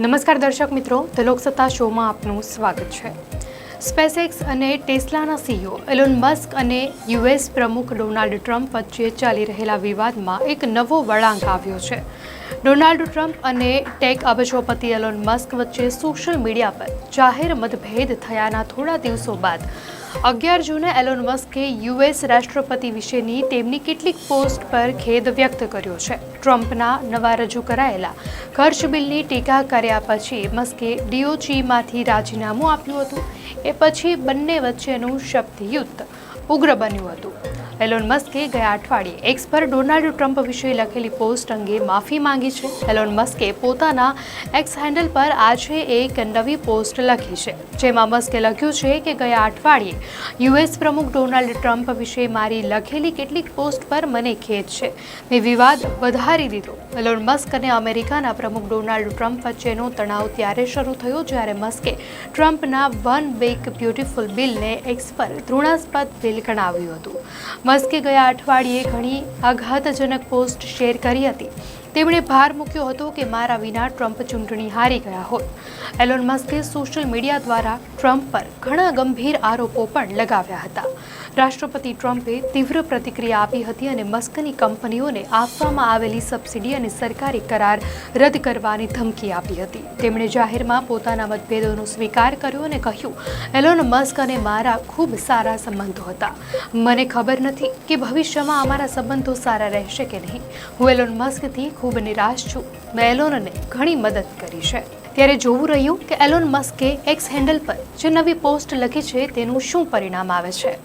નમસ્કાર દર્શક મિત્રો, ધ લોકસત્તા શોમાં આપનું સ્વાગત છે। સ્પેસએક્સ અને ટેસ્લાના સીઈઓ એલોન મસ્ક અને યુએસ પ્રમુખ ડોનાલ્ડ ટ્રમ્પ વચ્ચે ચાલી રહેલા વિવાદમાં એક નવો વળાંક આવ્યો છે। ડોનાલ્ડ ટ્રમ્પ અને ટેક અબજોપતિ એલોન મસ્ક વચ્ચે સોશિયલ મીડિયા પર જાહેર મતભેદ થયાના થોડા દિવસો બાદ 11 જૂને એલોન મસ્કે યુએસ રાષ્ટ્રપતિ વિશેની તેમની કેટલીક પોસ્ટ પર ખેદ વ્યક્ત કર્યો છે। ટ્રમ્પના નવા રજૂ કરાયેલા ખર્ચ બિલની ટીકા કર્યા પછી મસ્કે ડીઓજીમાંથી રાજીનામું આપ્યું હતું। એ પછી બંને વચ્ચેનું શબ્દયુદ્ધ ઉગ્ર બન્યું હતું। એલોન મસ્કે ગયા અઠવાડિયે એક્સ પર ડોનાલ્ડ ટ્રમ્પ વિશે લખેલી પોસ્ટ અંગે માફી માંગી છે। એલોન મસ્કે પોતાના એક્સ હેન્ડલ પર આજે એક નવી પોસ્ટ લખી છે, જેમાં મસ્કે લખ્યું છે કે ગયા અઠવાડિયે યુએસ પ્રમુખ ડોનાલ્ડ ટ્રમ્પ વિશે મારી લખેલી કેટલીક પોસ્ટ પર મને ખેદ છે। મેં વિવાદ વધારી દીધો। એલોન મસ્ક અને અમેરિકાના પ્રમુખ ડોનાલ્ડ ટ્રમ્પ વચ્ચેનો તણાવ ત્યારે શરૂ થયો જ્યારે મસ્કે ટ્રમ્પના વન બિગ બ્યુટીફુલ બિલને એક્સ પર ઘૃણાસ્પદ બિલ ગણાવ્યું હતું। મસ્કે ગયા અઠવાડિયે ઘણી આઘાતજનક પોસ્ટ શેર કરી હતી। તેમણે ભાર મૂક્યો હતો કે મારા વિના ટ્રમ્પ ચૂંટણી હારી ગયા હોત। એલોન મસ્કે સોશિયલ મીડિયા દ્વારા ટ્રમ્પ પર ઘણા ગંભીર આરોપો પણ લગાવ્યા હતા। રાષ્ટ્રપતિ ટ્રમ્પે તીવ્ર પ્રતિક્રિયા આપી હતી અને મસ્કની કંપનીઓને આપવામાં આવેલી સબસિડી અને સરકારી કરાર રદ કરવાની ધમકી આપી હતી। તેમણે જાહેરમાં પોતાના મતભેદોનો સ્વીકાર કર્યો અને કહ્યું, એલોન મસ્ક અને મારા ખૂબ સારા સંબંધો હતા। મને ખબર નથી કે ભવિષ્યમાં અમારા સંબંધો સારા રહેશે કે નહીં। હું એલોન મસ્કથી ખૂબ નિરાશ છું। મેં એલોનને ઘણી મદદ કરી છે। ત્યારે જોવું રહ્યું કે એલોન મસ્કે એક્સ હેન્ડલ પર જે નવી પોસ્ટ લખી છે તેનું શું પરિણામ આવે છે।